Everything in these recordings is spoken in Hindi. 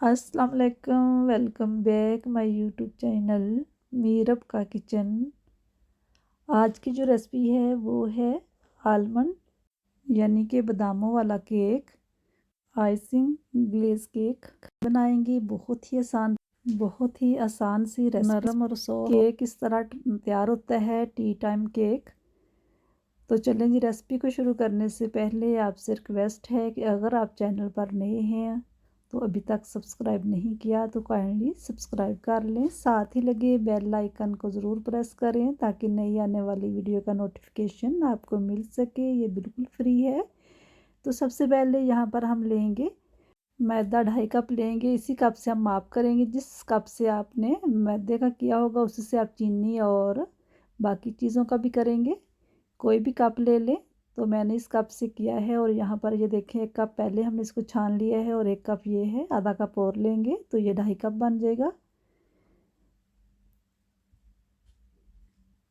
अस्सलाम वालेकुम, welcome back my YouTube channel Meerab का किचन। आज की जो रेसिपी है वो है आलमंड यानी कि बादामों वाला केक, आइसिंग ग्लेज केक बनाएंगे। बहुत ही आसान सी रेसिपी, नरम और सॉफ्ट केक इस तरह तैयार होता है, टी टाइम केक। तो चलें जी, रेसिपी को शुरू करने से पहले आपसे रिक्वेस्ट है कि अगर आप चैनल पर नए हैं तो अभी तक सब्सक्राइब नहीं किया तो काइंडली सब्सक्राइब कर लें। साथ ही लगे बेल आइकन को ज़रूर प्रेस करें ताकि नई आने वाली वीडियो का नोटिफिकेशन आपको मिल सके। ये बिल्कुल फ्री है। तो सबसे पहले यहाँ पर हम लेंगे मैदा, 2.5 कप लेंगे। इसी कप से हम माप करेंगे। जिस कप से आपने मैदे का किया होगा उसी से आप चीनी और बाकी चीज़ों का भी करेंगे। कोई भी कप ले लें। तो मैंने इस कप से किया है और यहाँ पर ये देखें, 1 कप पहले हमने इसको छान लिया है और 1 कप ये है, आधा कप और लेंगे तो ये 2.5 कप बन जाएगा।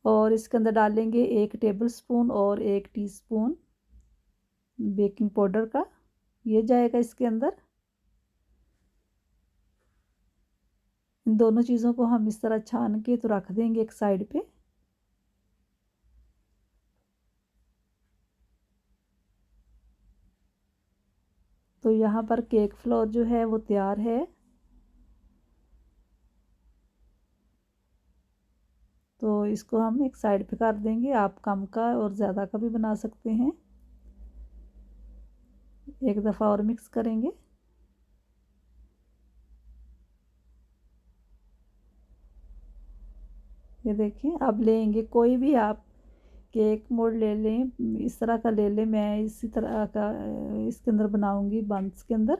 और इसके अंदर डालेंगे 1 टेबल स्पून और 1 टीस्पून बेकिंग पाउडर का, ये जाएगा इसके अंदर। इन दोनों चीज़ों को हम इस तरह छान के तो रख देंगे एक साइड पे। तो यहाँ पर केक फ्लोर जो है वो तैयार है। तो इसको हम एक साइड पे कर देंगे। आप कम का और ज़्यादा का भी बना सकते हैं। एक दफ़ा और मिक्स करेंगे। ये देखिए, अब लेंगे कोई भी आप केक मोल्ड ले लें, इस तरह का ले लें। मैं इसी तरह का इसके अंदर बनाऊंगी बंस के अंदर।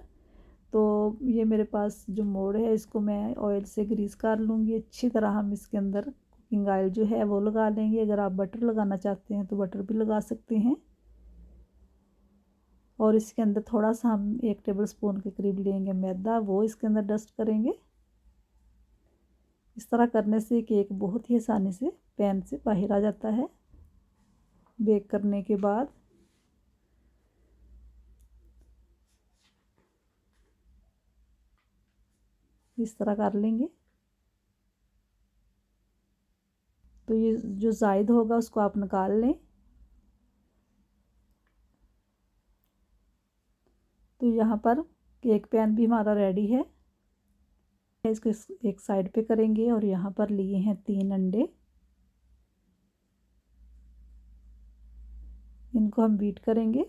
तो ये मेरे पास जो मोल्ड है इसको मैं ऑयल से ग्रीस कर लूँगी अच्छी तरह। हम इसके अंदर कुकिंग ऑयल जो है वो लगा लेंगे। अगर आप बटर लगाना चाहते हैं तो बटर भी लगा सकते हैं। और इसके अंदर थोड़ा सा हम 1 टेबल स्पून के करीब लेंगे मैदा, वो इसके अंदर डस्ट करेंगे। इस तरह करने से केक बहुत ही आसानी से पैन से बाहर आ जाता है बेक करने के बाद। इस तरह कर लेंगे। तो ये जो ज़ायद होगा उसको आप निकाल लें। तो यहाँ पर केक पैन भी हमारा रेडी है। इसको एक साइड पे करेंगे और यहाँ पर लिए हैं 3 अंडे। इनको हम बीट करेंगे।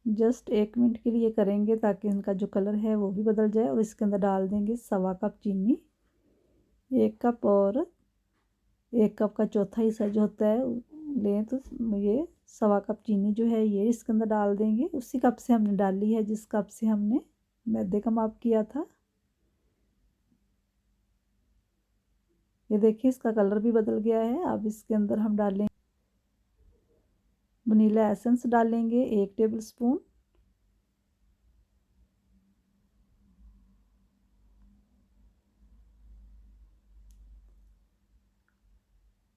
जस्ट 1 मिनट के लिए करेंगे ताकि इनका जो कलर है वो भी बदल जाए। और इसके अंदर डाल देंगे 1.25 कप चीनी। 1 कप और 1 कप का चौथा हिस्सा जो होता है लें तो ये 1.25 कप चीनी जो है ये इसके अंदर डाल देंगे। उसी कप से हमने डाली है जिस कप से हमने मैदे का माप किया था। ये देखिए, इसका कलर भी बदल गया है। अब इसके अंदर हम डालेंगे वनीला एसेंस, डालेंगे 1 टेबल स्पून।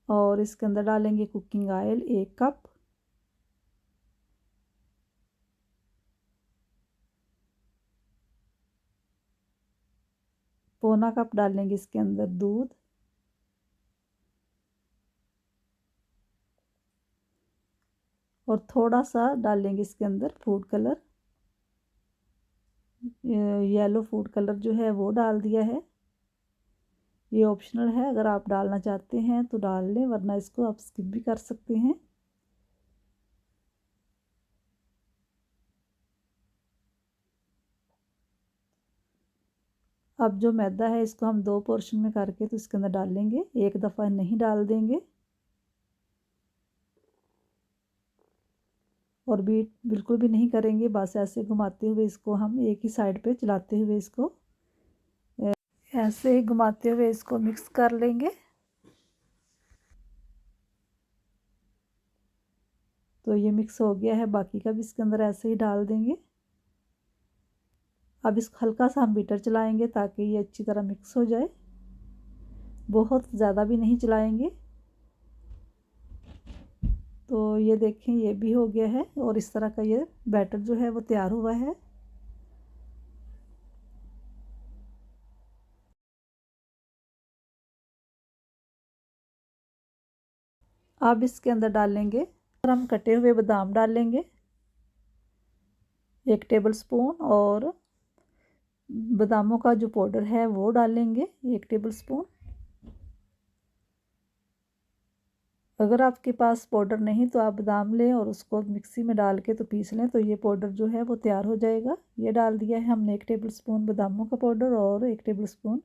और इसके अंदर डालेंगे कुकिंग ऑयल 1 कप। पौना कप डालेंगे इसके अंदर दूध। और थोड़ा सा डालेंगे इसके अंदर food colour, yellow food colour जो है वो डाल दिया है। ये ऑप्शनल है, अगर आप डालना चाहते हैं तो डाल लें वरना इसको आप स्किप भी कर सकते हैं। अब जो मैदा है इसको हम 2 पोर्शन में करके तो इसके अंदर डालेंगे, एक दफ़ा नहीं डाल देंगे। और बीट बिल्कुल भी नहीं करेंगे, बस ऐसे घुमाते हुए इसको हम एक ही साइड पे चलाते हुए इसको ऐसे ही घुमाते हुए इसको मिक्स कर लेंगे। तो ये मिक्स हो गया है, बाकी का भी इसके अंदर ऐसे ही डाल देंगे। अब इसको हल्का सा हम बीटर चलाएंगे ताकि ये अच्छी तरह मिक्स हो जाए। बहुत ज़्यादा भी नहीं चलाएंगे। तो ये देखें, ये भी हो गया है और इस तरह का ये बैटर जो है वो तैयार हुआ है। अब इसके अंदर डालेंगे और हम कटे हुए बादाम डालेंगे 1 टेबल स्पून, और बादामों का जो पाउडर है वो डालेंगे 1 टेबल स्पून। अगर आपके पास पाउडर नहीं तो आप बादाम लें और उसको मिक्सी में डाल के तो पीस लें, तो ये पाउडर जो है वो तैयार हो जाएगा। ये डाल दिया है हमने 1 टेबल स्पून बादामों का पाउडर और 1 टेबल स्पून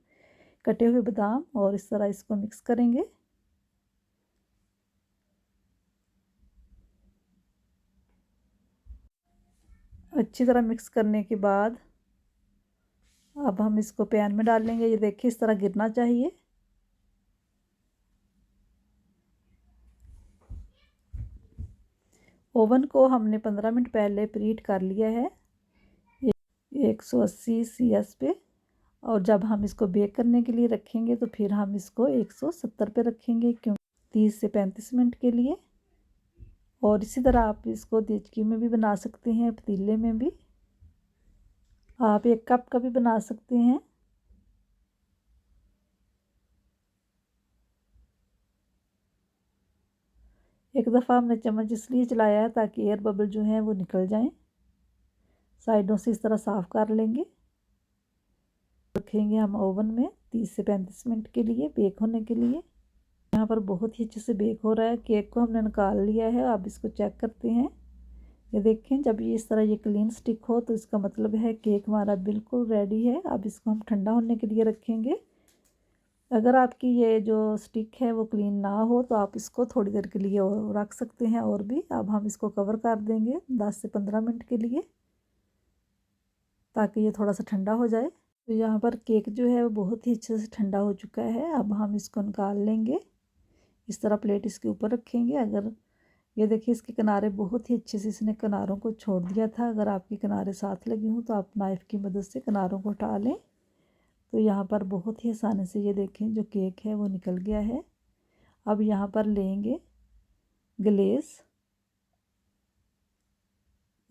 कटे हुए बादाम, और इस तरह इसको मिक्स करेंगे। अच्छी तरह मिक्स करने के बाद अब हम इसको पैन में डाल लेंगे। ये देखिए इस तरह गिरना चाहिए। ओवन को हमने 15 मिनट पहले प्रीहीट कर लिया है 180 CS पे, और जब हम इसको बेक करने के लिए रखेंगे तो फिर हम इसको 170 पे रखेंगे, क्योंकि 30 से 35 मिनट के लिए। और इसी तरह आप इसको देचकी में भी बना सकते हैं, पतीले में भी। आप 1 कप का भी बना सकते हैं। एक दफ़ा हमने चम्मच इसलिए चलाया है ताकि एयर बबल जो है वो निकल जाएं। साइडों से इस तरह साफ़ कर लेंगे। रखेंगे हम ओवन में 30 से 35 मिनट के लिए बेक होने के लिए। यहाँ पर बहुत ही अच्छे से बेक हो रहा है। केक को हमने निकाल लिया है। अब इसको चेक करते हैं। ये देखें, जब ये इस तरह ये क्लीन स्टिक हो तो इसका मतलब है केक हमारा बिल्कुल रेडी है। अब इसको हम ठंडा होने के लिए रखेंगे। अगर आपकी ये जो स्टिक है वो क्लीन ना हो तो आप इसको थोड़ी देर के लिए और रख सकते हैं और भी। अब हम इसको कवर कर देंगे 10 से 15 मिनट के लिए, ताकि ये थोड़ा सा ठंडा हो जाए। तो यहाँ पर केक जो है वो बहुत ही अच्छे से ठंडा हो चुका है। अब हम इसको निकाल लेंगे। इस तरह प्लेट इसके ऊपर रखेंगे। अगर ये देखिए इसके किनारे बहुत ही अच्छे से इसने किनारों को छोड़ दिया था। अगर आपके किनारे साथ लगी हूँ तो आप नाइफ़ की मदद से किनारों को हटा लें। तो यहाँ पर बहुत ही आसानी से ये देखें जो केक है वो निकल गया है। अब यहाँ पर लेंगे ग्लेज़।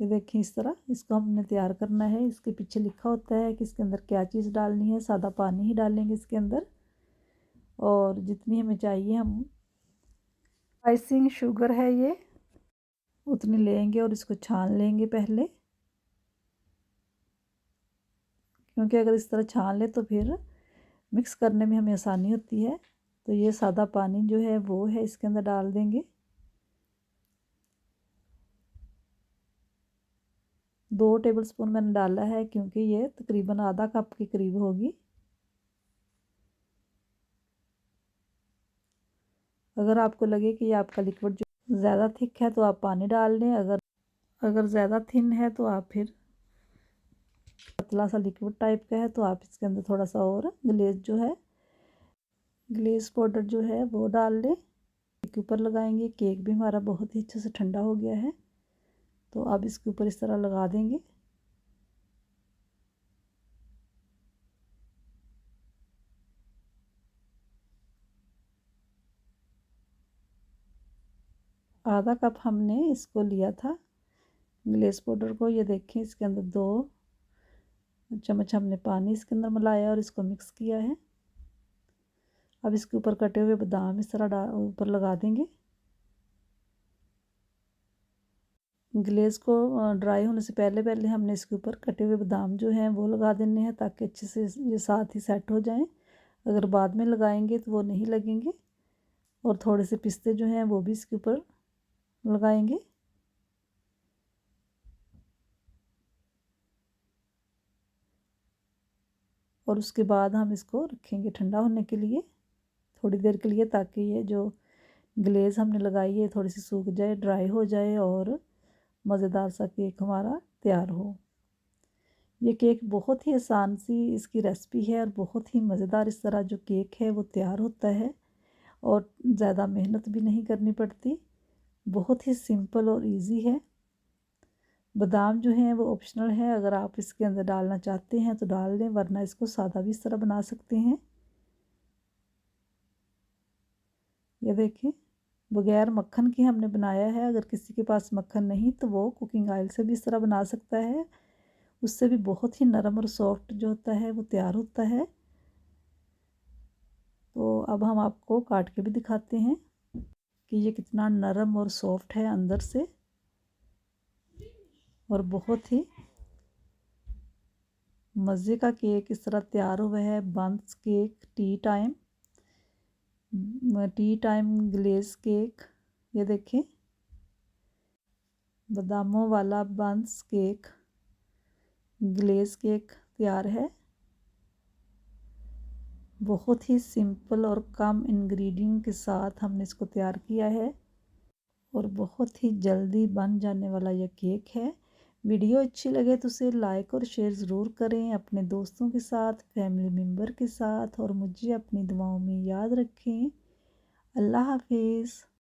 ये देखें इस तरह इसको हमने तैयार करना है। इसके पीछे लिखा होता है कि इसके अंदर क्या चीज़ डालनी है। सादा पानी ही डालेंगे इसके अंदर, और जितनी हमें चाहिए हम आइसिंग शुगर है ये उतनी लेंगे और इसको छान लेंगे पहले, क्योंकि अगर इस तरह छान ले तो फिर मिक्स करने में हमें आसानी होती है। तो ये सादा पानी जो है वो है इसके अंदर डाल देंगे। 2 टेबल स्पून मैंने डाला है, क्योंकि ये तकरीबन आधा कप के करीब होगी। अगर आपको लगे कि आपका लिक्विड जो ज़्यादा थिक है तो आप पानी डाल दें। अगर ज़्यादा थिन है तो आप फिर पतला सा लिक्विड टाइप का है तो आप इसके अंदर थोड़ा सा और ग्लेज जो है ग्लेज पाउडर जो है वो डाल लें। केक के ऊपर लगाएंगे। केक भी हमारा बहुत ही अच्छे से ठंडा हो गया है, तो अब इसके ऊपर इस तरह लगा देंगे। आधा कप हमने इसको लिया था ग्लेज पाउडर को। ये देखें इसके अंदर 2 चम्मच हमने पानी इसके अंदर मिलाया और इसको मिक्स किया है। अब इसके ऊपर कटे हुए बादाम इस तरह ऊपर लगा देंगे। ग्लेज को ड्राई होने से पहले पहले हमने इसके ऊपर कटे हुए बादाम जो हैं वो लगा देने हैं, ताकि अच्छे से ये साथ ही सेट हो जाएं। अगर बाद में लगाएंगे तो वो नहीं लगेंगे। और थोड़े से पिस्ते जो हैं वो भी इसके ऊपर लगाएंगे। और उसके बाद हम इसको रखेंगे ठंडा होने के लिए थोड़ी देर के लिए, ताकि ये जो ग्लेज़ हमने लगाई है थोड़ी सी सूख जाए, ड्राई हो जाए और मज़ेदार सा केक हमारा तैयार हो। ये केक बहुत ही आसान सी इसकी रेसिपी है और बहुत ही मज़ेदार इस तरह जो केक है वो तैयार होता है, और ज़्यादा मेहनत भी नहीं करनी पड़ती। बहुत ही सिंपल और इजी है। बादाम जो हैं वो ऑप्शनल है। अगर आप इसके अंदर डालना चाहते हैं तो डाल दें, वरना इसको सादा भी इस तरह बना सकते हैं। ये देखें बगैर मक्खन के हमने बनाया है। अगर किसी के पास मक्खन नहीं तो वो कुकिंग ऑयल से भी इस तरह बना सकता है। उससे भी बहुत ही नरम और सॉफ्ट जो होता है वो तैयार होता है। तो अब हम आपको काट के भी दिखाते हैं। कि ये कितना नरम और सॉफ्ट है अंदर से, और बहुत ही मज़े का केक इस तरह तैयार हुआ है। Buns cake tea time glaze cake, ये देखें बादामों वाला बंस केक ग्लेज़ केक तैयार है। बहुत ही सिंपल और कम इंग्रेडिएंट के साथ हमने इसको तैयार किया है और बहुत ही जल्दी बन जाने वाला यह केक है। वीडियो अच्छी लगे तो उसे लाइक और शेयर ज़रूर करें अपने दोस्तों के साथ, फैमिली मेम्बर के साथ, और मुझे अपनी दुआओं में याद रखें। अल्लाह हाफिज़।